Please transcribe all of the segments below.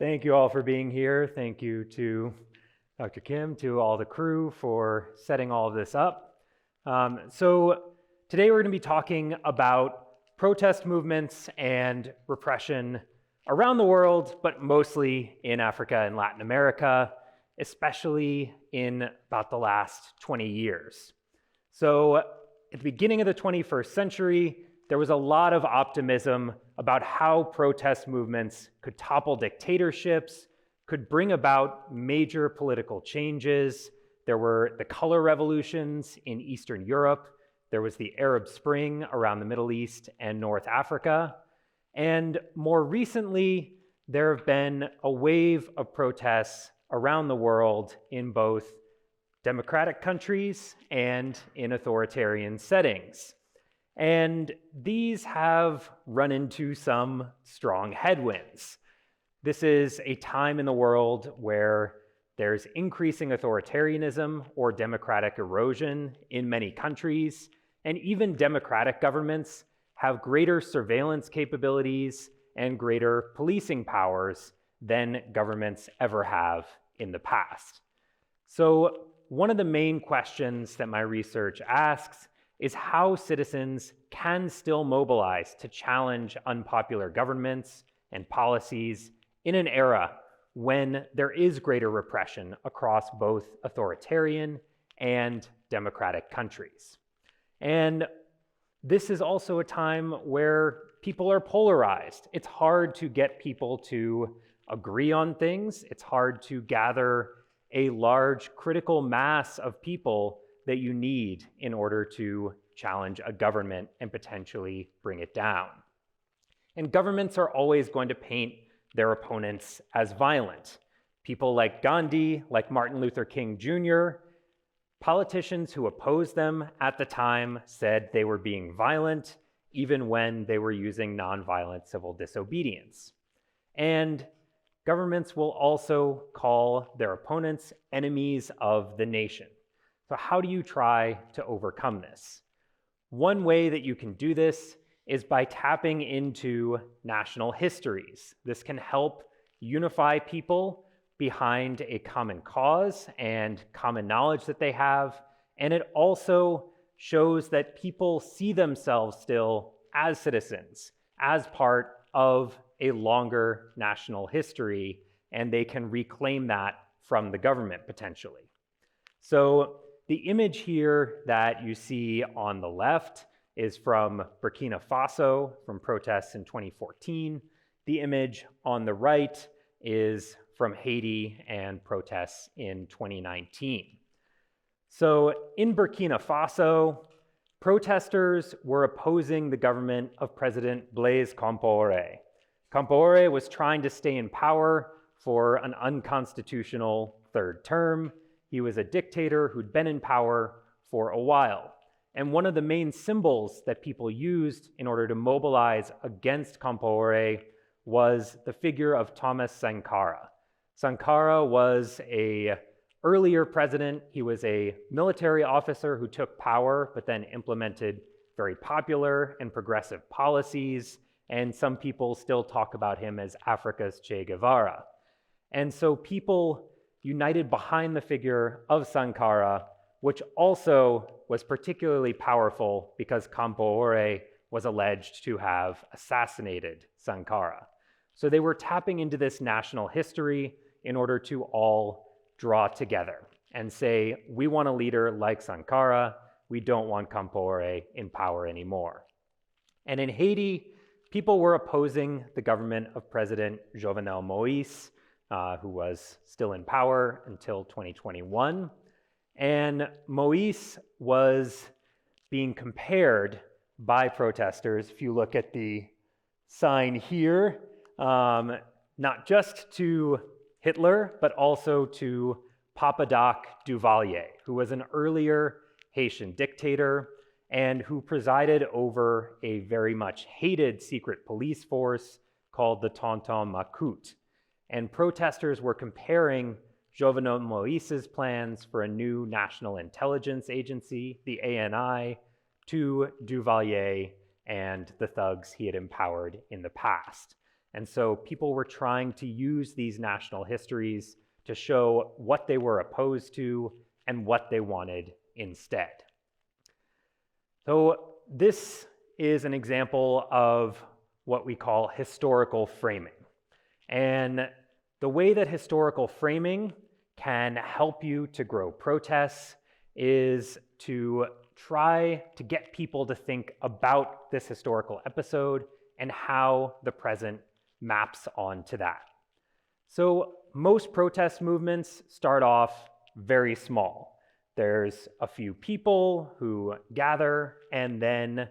Thank you all for being here. Thank you to Dr. Kim, to all the crew for setting all of this up. So today we're going to be talking about protest movements and repression around the world, but mostly in Africa and Latin America, especially in about the last 20 years. So at the beginning of the 21st century, there was a lot of optimism about how protest movements could topple dictatorships, could bring about major political changes. There were the color revolutions in Eastern Europe. There was the Arab Spring around the Middle East and North Africa. And more recently, there have been a wave of protests around the world in both democratic countries and in authoritarian settings. And these have run into some strong headwinds. This is a time in the world where there's increasing authoritarianism or democratic erosion in many countries, and even democratic governments have greater surveillance capabilities and greater policing powers than governments ever have in the past. So one of the main questions that my research asks is how citizens can still mobilize to challenge unpopular governments and policies in an era when there is greater repression across both authoritarian and democratic countries. And this is also a time where people are polarized. It's hard to get people to agree on things. It's hard to gather a large critical mass of people that you need in order to challenge a government and potentially bring it down. And governments are always going to paint their opponents as violent. People like Gandhi, like Martin Luther King Jr., politicians who opposed them at the time said they were being violent, even when they were using nonviolent civil disobedience. And governments will also call their opponents enemies of the nation. So how do you try to overcome this? One way that you can do this is by tapping into national histories. This can help unify people behind a common cause and common knowledge that they have. And it also shows that people see themselves still as citizens, as part of a longer national history, and they can reclaim that from the government potentially. So the image here that you see on the left is from Burkina Faso, from protests in 2014. The image on the right is from Haiti and protests in 2019. So in Burkina Faso, protesters were opposing the government of President Blaise Compaoré. Compaoré was trying to stay in power for an unconstitutional third term. He was a dictator who'd been in power for a while. And one of the main symbols that people used in order to mobilize against Compaoré was the figure of Thomas Sankara. Sankara was an earlier president. He was a military officer who took power, but then implemented very popular and progressive policies. And some people still talk about him as Africa's Che Guevara. And so people united behind the figure of Sankara, which also was particularly powerful because Compaoré was alleged to have assassinated Sankara. So they were tapping into this national history in order to all draw together and say, we want a leader like Sankara, we don't want Compaoré in power anymore. And in Haiti, people were opposing the government of President Jovenel Moïse, who was still in power until 2021. And Moïse was being compared by protesters, if you look at the sign here, not just to Hitler, but also to Papa Doc Duvalier, who was an earlier Haitian dictator and who presided over a very much hated secret police force called the Tonton Macoute. And protesters were comparing Jovenel Moïse's plans for a new national intelligence agency, the ANI, to Duvalier and the thugs he had empowered in the past. And so people were trying to use these national histories to show what they were opposed to and what they wanted instead. So this is an example of what we call historical framing. And the way that historical framing can help you to grow protests is to try to get people to think about this historical episode and how the present maps onto that. So most protest movements start off very small. There's a few people who gather, and then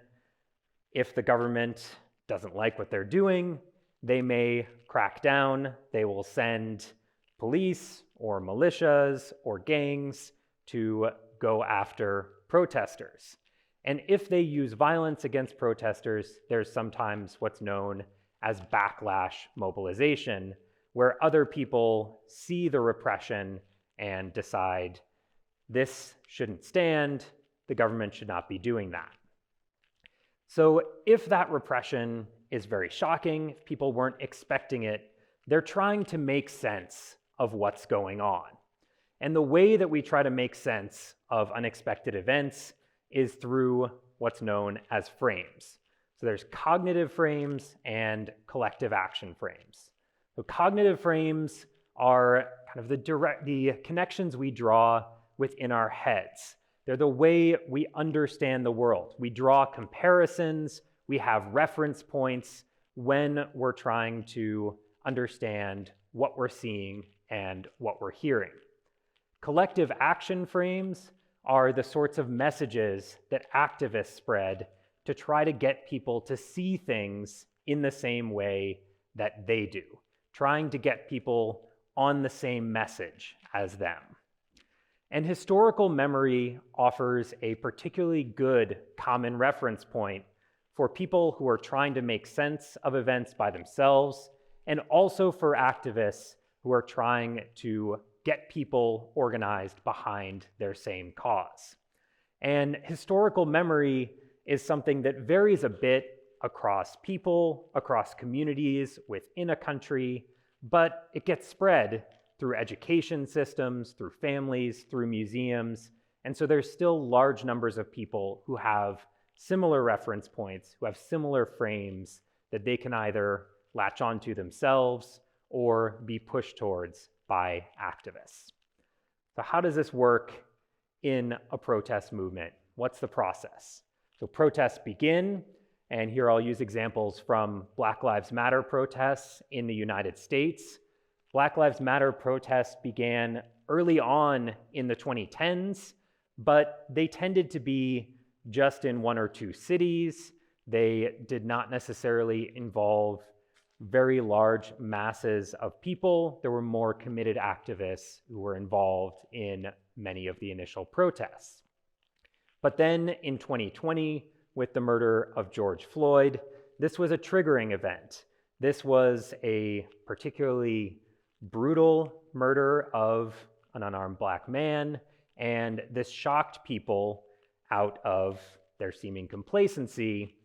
if the government doesn't like what they're doing, they may crack down. They will send police or militias or gangs to go after protesters. And if they use violence against protesters, there's sometimes what's known as backlash mobilization, where other people see the repression and decide this shouldn't stand, the government should not be doing that. So if that repression is very shocking, if people weren't expecting it, they're trying to make sense of what's going on. And the way that we try to make sense of unexpected events is through what's known as frames. So there's cognitive frames and collective action frames. So cognitive frames are kind of the connections we draw within our heads. They're the way we understand the world. We draw comparisons, we have reference points when we're trying to understand what we're seeing and what we're hearing. Collective action frames are the sorts of messages that activists spread to try to get people to see things in the same way that they do, trying to get people on the same message as them. And historical memory offers a particularly good common reference point for people who are trying to make sense of events by themselves, and also for activists who are trying to get people organized behind their same cause. And historical memory is something that varies a bit across people, across communities, within a country, but it gets spread through education systems, through families, through museums. And so there's still large numbers of people who have similar reference points, who have similar frames that they can either latch onto themselves or be pushed towards by activists. So how does this work in a protest movement? What's the process? So protests begin, and here I'll use examples from Black Lives Matter protests in the United States. Black Lives Matter protests began early on in the 2010s, but they tended to be just in one or two cities. They did not necessarily involve very large masses of people. There were more committed activists who were involved in many of the initial protests. But then in 2020, with the murder of George Floyd, this was a triggering event. This was a particularly brutal murder of an unarmed Black man, and this shocked people out of their seeming complacency.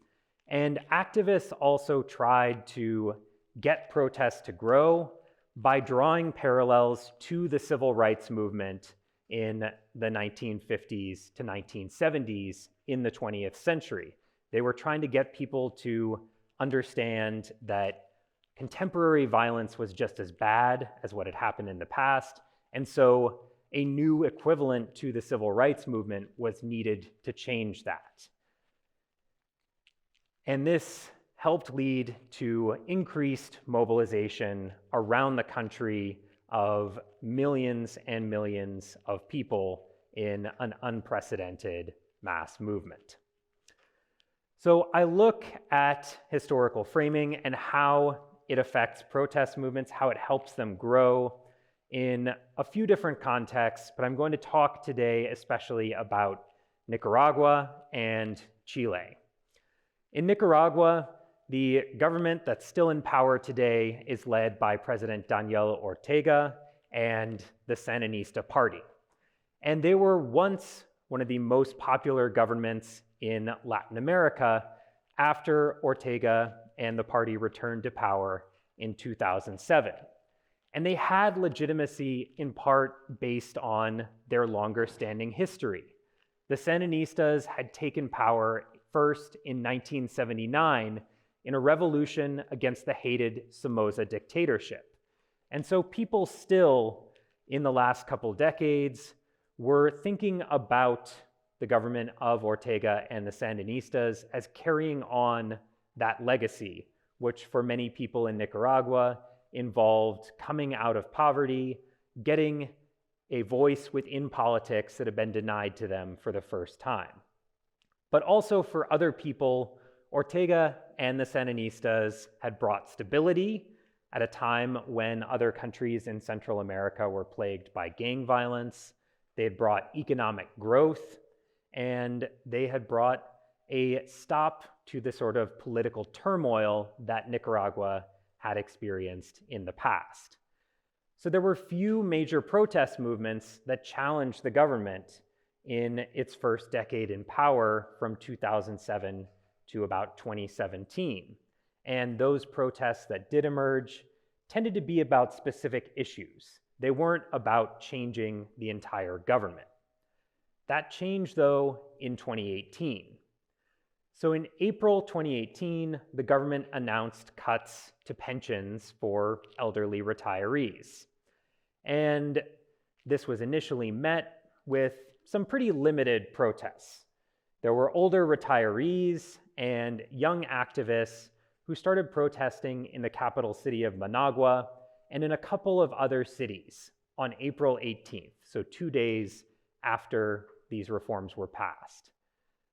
And activists also tried to get protests to grow by drawing parallels to the civil rights movement in the 1950s to 1970s in the 20th century. They were trying to get people to understand that contemporary violence was just as bad as what had happened in the past, and so a new equivalent to the civil rights movement was needed to change that. And this helped lead to increased mobilization around the country of millions and millions of people in an unprecedented mass movement. So I look at historical framing and how it affects protest movements, how it helps them grow in a few different contexts, but I'm going to talk today especially about Nicaragua and Chile. In Nicaragua, the government that's still in power today is led by President Daniel Ortega and the Sandinista Party. And they were once one of the most popular governments in Latin America after Ortega and the party returned to power in 2007. And they had legitimacy in part based on their longer standing history. The Sandinistas had taken power first in 1979 in a revolution against the hated Somoza dictatorship. And so people still, in the last couple decades, were thinking about the government of Ortega and the Sandinistas as carrying on that legacy, which for many people in Nicaragua involved coming out of poverty, getting a voice within politics that had been denied to them for the first time. But also for other people, Ortega and the Sandinistas had brought stability at a time when other countries in Central America were plagued by gang violence. They had brought economic growth, and they had brought a stop to the sort of political turmoil that Nicaragua had experienced in the past. So there were few major protest movements that challenged the government in its first decade in power from 2007 to about 2017. And those protests that did emerge tended to be about specific issues. They weren't about changing the entire government. That changed, though, in 2018. So in April 2018, the government announced cuts to pensions for elderly retirees. And this was initially met with some pretty limited protests. There were older retirees and young activists who started protesting in the capital city of Managua and in a couple of other cities on April 18th, so 2 days after these reforms were passed.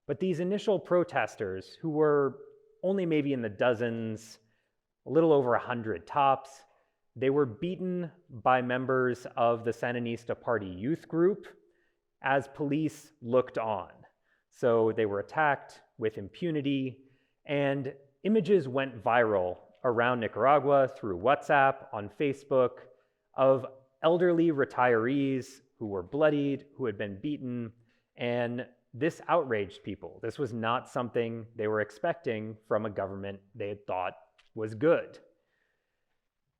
But these initial protesters, who were only maybe in the dozens, a little over 100 tops, they were beaten by members of the Sandinista Party youth group as police looked on. So they were attacked with impunity, and images went viral around Nicaragua through WhatsApp, on Facebook, of elderly retirees who were bloodied, who had been beaten, and this outraged people. This was not something they were expecting from a government they had thought was good.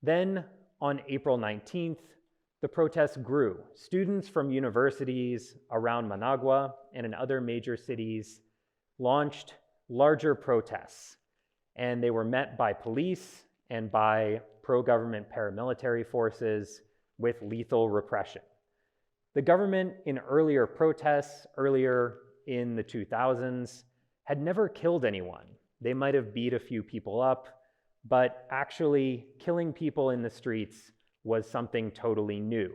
Then, on April 19th, the protests grew. Students from universities around Managua and in other major cities launched larger protests, and they were met by police and by pro-government paramilitary forces with lethal repression. The government in earlier protests, earlier in the 2000s, had never killed anyone. They might have beat a few people up, but actually killing people in the streets was something totally new.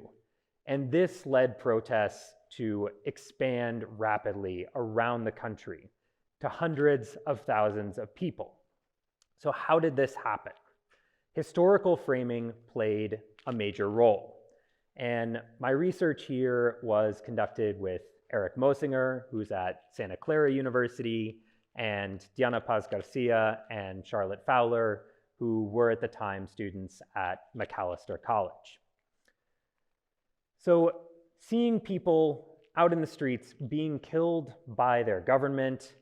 And this led protests to expand rapidly around the country to hundreds of thousands of people. So how did this happen? Historical framing played a major role. And my research here was conducted with Eric Mosinger, who's at Santa Clara University, and Diana Paz Garcia and Charlotte Fowler, who were at the time students at Macalester College. So seeing people out in the streets being killed by their government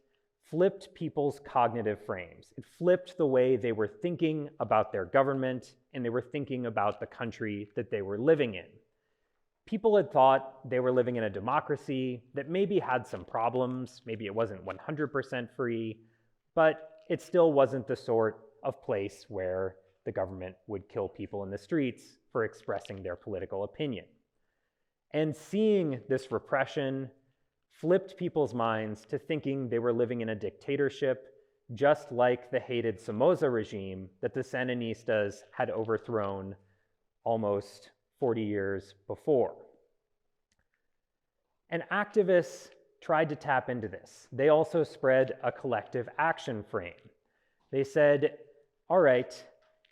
flipped people's cognitive frames. It flipped the way they were thinking about their government, and they were thinking about the country that they were living in. People had thought they were living in a democracy that maybe had some problems, maybe it wasn't 100% free, but it still wasn't the sort of place where the government would kill people in the streets for expressing their political opinion. And seeing this repression flipped people's minds to thinking they were living in a dictatorship, just like the hated Somoza regime that the Sandinistas had overthrown almost 40 years before. And activists tried to tap into this. They also spread a collective action frame. They said, all right,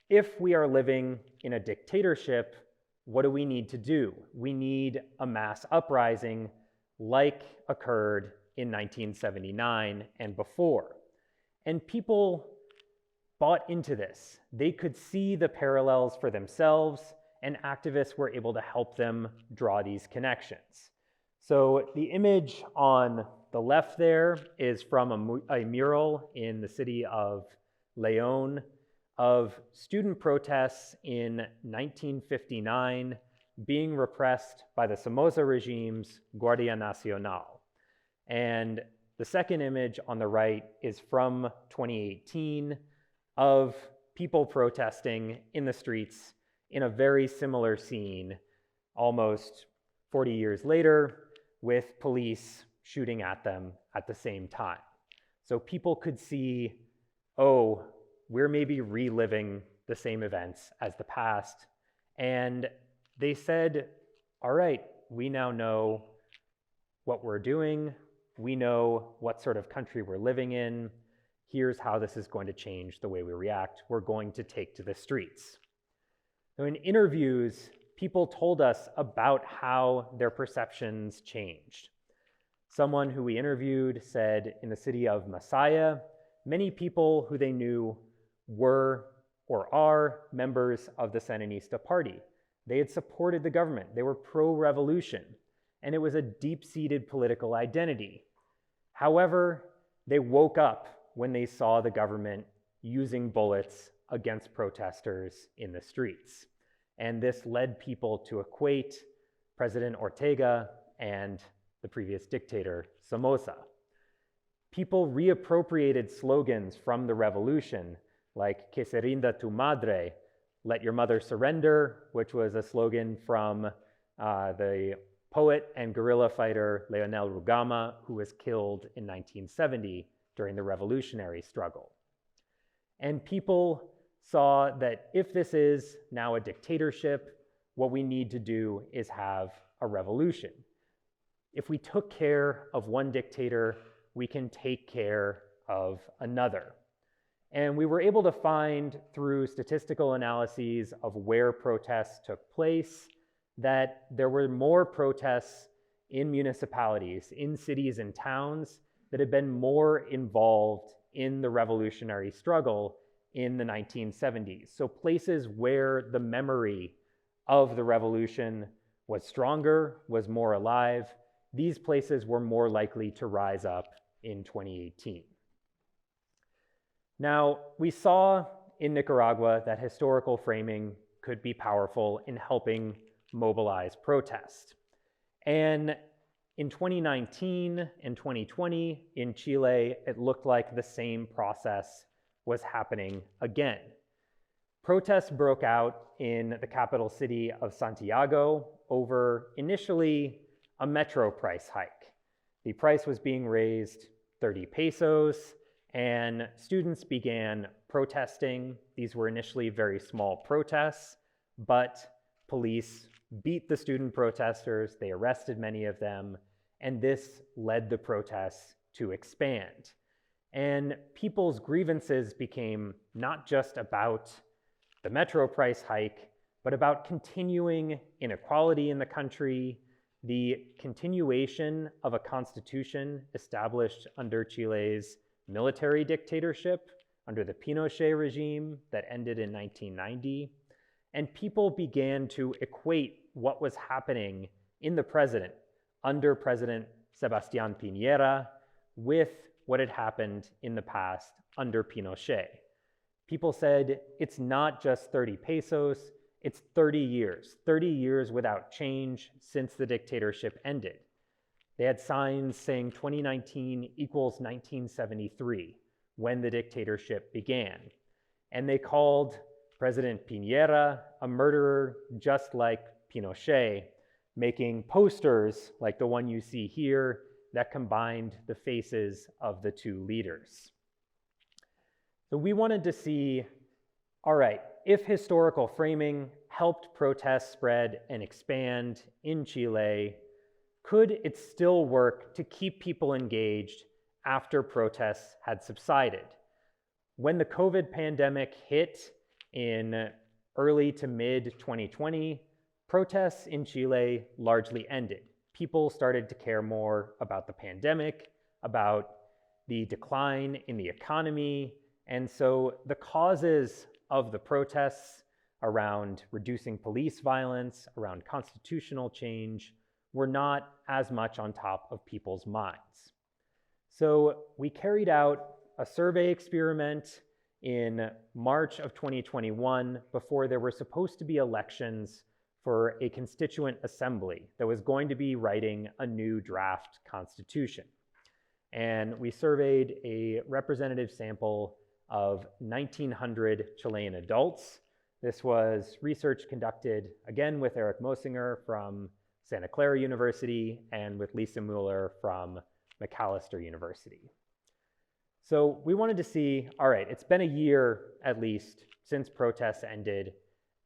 if we are living in a dictatorship, what do we need to do? We need a mass uprising like occurred in 1979 and before. And people bought into this. They could see the parallels for themselves, and activists were able to help them draw these connections. So the image on the left there is from a mural in the city of León of student protests in 1959 being repressed by the Somoza regime's Guardia Nacional. And the second image on the right is from 2018 of people protesting in the streets in a very similar scene almost 40 years later, with police shooting at them at the same time. So people could see, oh, we're maybe reliving the same events as the past. And they said, all right, we now know what we're doing. We know what sort of country we're living in. Here's how this is going to change the way we react. We're going to take to the streets. So in interviews, people told us about how their perceptions changed. Someone who we interviewed said in the city of Masaya, many people who they knew were or are members of the Sandinista party. They had supported the government. They were pro-revolution, and it was a deep-seated political identity. However, they woke up when they saw the government using bullets against protesters in the streets. And this led people to equate President Ortega and the previous dictator, Somoza. People reappropriated slogans from the revolution, like Que se rinda tu madre, let your mother surrender, which was a slogan from the poet and guerrilla fighter Leonel Rugama, who was killed in 1970 during the revolutionary struggle. And people saw that if this is now a dictatorship, what we need to do is have a revolution. If we took care of one dictator, we can take care of another. And we were able to find through statistical analyses of where protests took place that there were more protests in municipalities, in cities and towns that had been more involved in the revolutionary struggle in the 1970s. So places where the memory of the revolution was stronger, was more alive, these places were more likely to rise up in 2018. Now, we saw in Nicaragua that historical framing could be powerful in helping mobilize protest. And in 2019 and 2020 in Chile, it looked like the same process was happening again. Protests broke out in the capital city of Santiago over initially a metro price hike. The price was being raised 30 pesos, and students began protesting. These were initially very small protests, but police beat the student protesters, they arrested many of them, and this led the protests to expand. And people's grievances became not just about the metro price hike, but about continuing inequality in the country, the continuation of a constitution established under Chile's military dictatorship, under the Pinochet regime that ended in 1990. And people began to equate what was happening in the present under President Sebastián Piñera with what had happened in the past under Pinochet. People said, it's not just 30 pesos, it's 30 years without change since the dictatorship ended. They had signs saying 2019 equals 1973, when the dictatorship began. And they called President Piñera a murderer just like Pinochet, making posters like the one you see here that combined the faces of the two leaders. So we wanted to see, all right, if historical framing helped protests spread and expand in Chile, could it still work to keep people engaged after protests had subsided? When the COVID pandemic hit in early to mid 2020, protests in Chile largely ended. People started to care more about the pandemic, about the decline in the economy, and so the causes of the protests around reducing police violence, around constitutional change, were not as much on top of people's minds. So we carried out a survey experiment in March of 2021, before there were supposed to be elections for a constituent assembly that was going to be writing a new draft constitution. And we surveyed a representative sample of 1,900 Chilean adults. This was research conducted, again, with Eric Mosinger from Santa Clara University and with Lisa Mueller from Macalester University. So we wanted to see, all right, it's been a year at least since protests ended.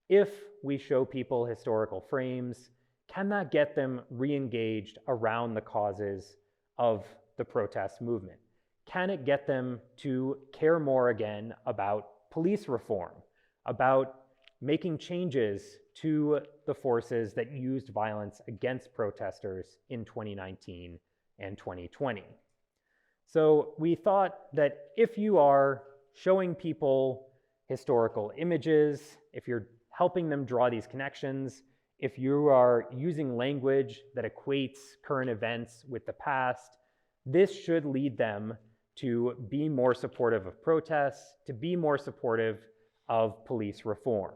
If we show people historical frames, can that get them re-engaged around the causes of the protest movement? Can it get them to care more again about police reform, about making changes to the forces that used violence against protesters in 2019 and 2020? So we thought that if you are showing people historical images, if you're helping them draw these connections, if you are using language that equates current events with the past, this should lead them to be more supportive of protests, to be more supportive of police reform.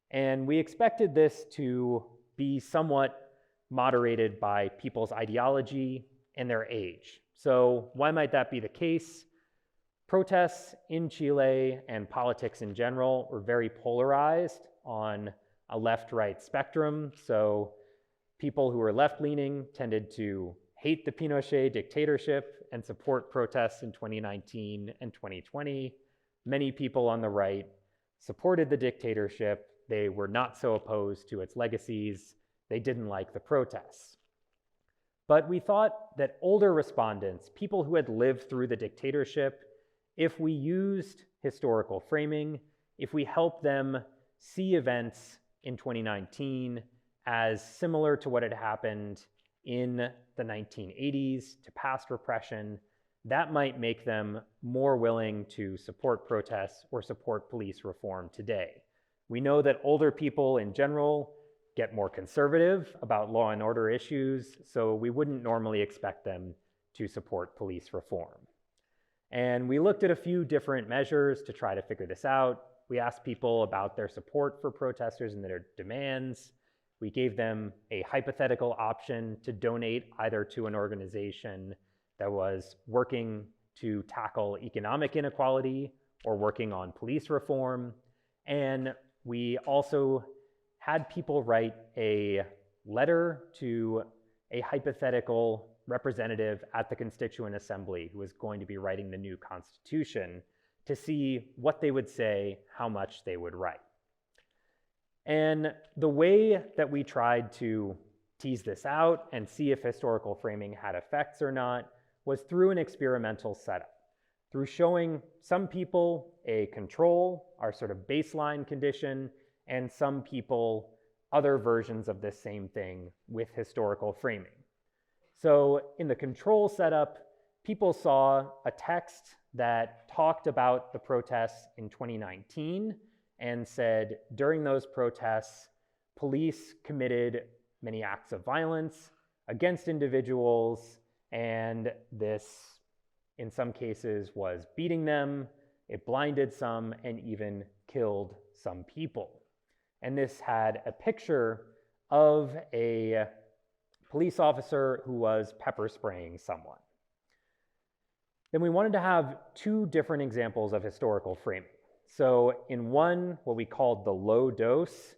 And we expected this to be somewhat moderated by people's ideology and their age. So why might that be the case? Protests in Chile and politics in general were very polarized on a left-right spectrum. So people who were left-leaning tended to hate the Pinochet dictatorship and support protests in 2019 and 2020. Many people on the right supported the dictatorship. They were not so opposed to its legacies. They didn't like the protests. But we thought that older respondents, people who had lived through the dictatorship, if we used historical framing, if we helped them see events in 2019 as similar to what had happened in the 1980s to past repression, that might make them more willing to support protests or support police reform today. We know that older people in general get more conservative about law and order issues, so we wouldn't normally expect them to support police reform. And we looked at a few different measures to try to figure this out. We asked people about their support for protesters and their demands. We gave them a hypothetical option to donate either to an organization that was working to tackle economic inequality or working on police reform. And we also had people write a letter to a hypothetical representative at the Constituent Assembly who was going to be writing the new Constitution to see what they would say, how much they would write. And the way that we tried to tease this out and see if historical framing had effects or not was through an experimental setup, through showing some people a control, our sort of baseline condition, and some people other versions of this same thing with historical framing. So in the control setup, people saw a text that talked about the protests in 2019 and said, during those protests, police committed many acts of violence against individuals, and this, in some cases, was beating them, it blinded some, and even killed some people. And this had a picture of a police officer who was pepper spraying someone. Then we wanted to have two different examples of historical framing. So in one, what we called the low dose,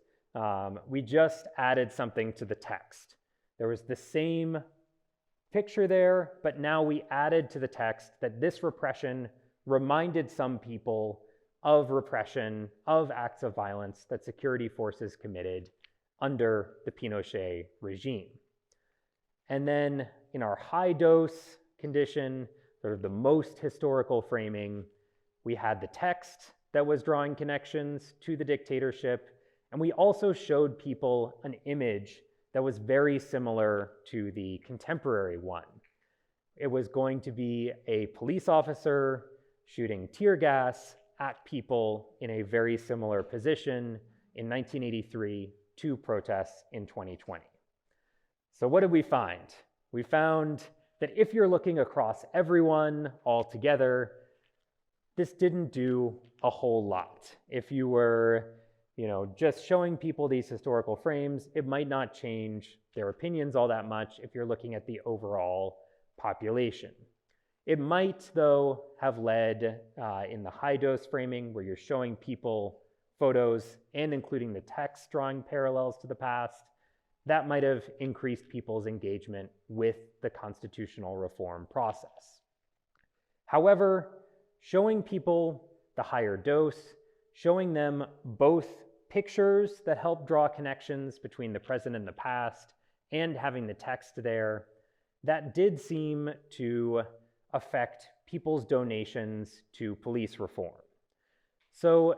we just added something to the text. There was the same picture there, but now we added to the text that this repression reminded some people of repression, of acts of violence that security forces committed under the Pinochet regime. And then in our high dose condition, sort of the most historical framing, we had the text that was drawing connections to the dictatorship, and we also showed people an image that was very similar to the contemporary one. It was going to be a police officer shooting tear gas at people in a very similar position in 1983 to protests in 2020. So what did we find? We found that if you're looking across everyone all together, this didn't do a whole lot. If you were, just showing people these historical frames, it might not change their opinions all that much if you're looking at the overall population. It might, though, have led in the high dose framing where you're showing people photos and including the text drawing parallels to the past, that might have increased people's engagement with the constitutional reform process. However, showing people the higher dose, showing them both pictures that help draw connections between the present and the past, and having the text there, that did seem to affect people's donations to police reform. So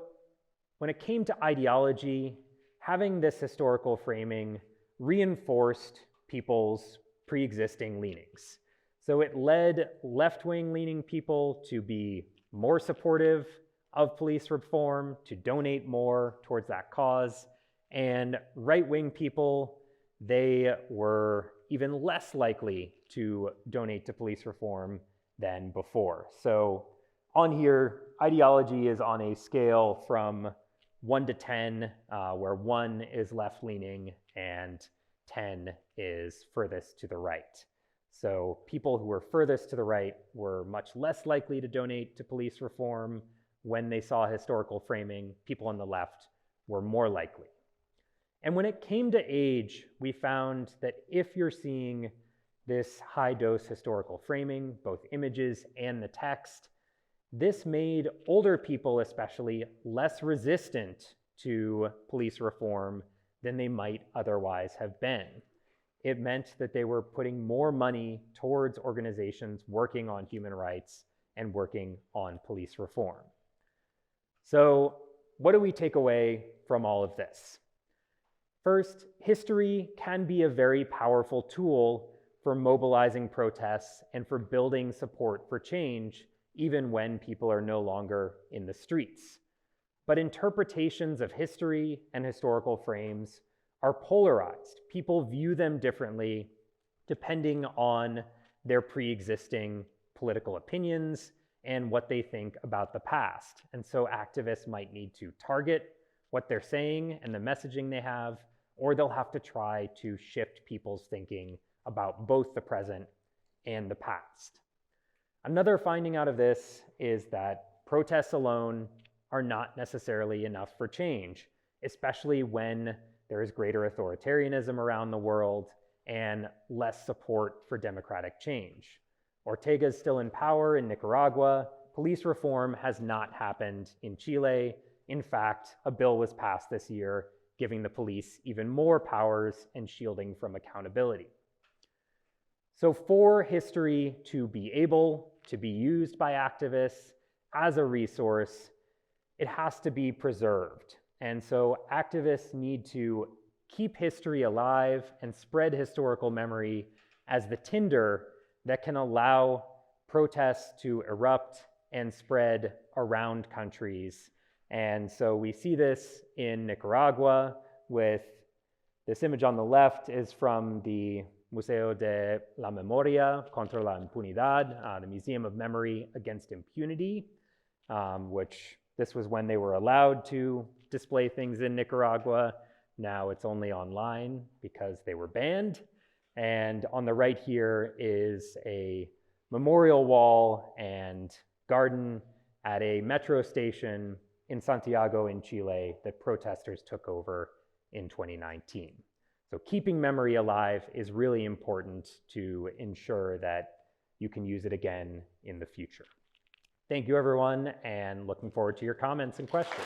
when it came to ideology, having this historical framing reinforced people's pre-existing leanings. So it led left-wing leaning people to be more supportive of police reform, to donate more towards that cause, and right-wing people, they were even less likely to donate to police reform than before. So on here, ideology is on a scale from 1 to 10, where 1 is left-leaning and 10 is furthest to the right. So people who were furthest to the right were much less likely to donate to police reform when they saw historical framing. People on the left were more likely. And when it came to age, we found that if you're seeing this high-dose historical framing, both images and the text, this made older people especially less resistant to police reform than they might otherwise have been. It meant that they were putting more money towards organizations working on human rights and working on police reform. So what do we take away from all of this? First, history can be a very powerful tool for mobilizing protests and for building support for change, even when people are no longer in the streets. But interpretations of history and historical frames are polarized. People view them differently depending on their pre-existing political opinions and what they think about the past. And so activists might need to target what they're saying and the messaging they have, or they'll have to try to shift people's thinking about both the present and the past. Another finding out of this is that protests alone are not necessarily enough for change, especially when there is greater authoritarianism around the world and less support for democratic change. Ortega is still in power in Nicaragua. Police reform has not happened in Chile. In fact, a bill was passed this year giving the police even more powers and shielding from accountability. So for history to be able to be used by activists as a resource, it has to be preserved. And so activists need to keep history alive and spread historical memory as the tinder that can allow protests to erupt and spread around countries. And so we see this in Nicaragua with this image on the left is from the Museo de la Memoria contra la Impunidad, the Museum of Memory Against Impunity, which this was when they were allowed to display things in Nicaragua. Now it's only online because they were banned. And on the right here is a memorial wall and garden at a metro station in Santiago in Chile that protesters took over in 2019. So keeping memory alive is really important to ensure that you can use it again in the future. Thank you, everyone, and looking forward to your comments and questions.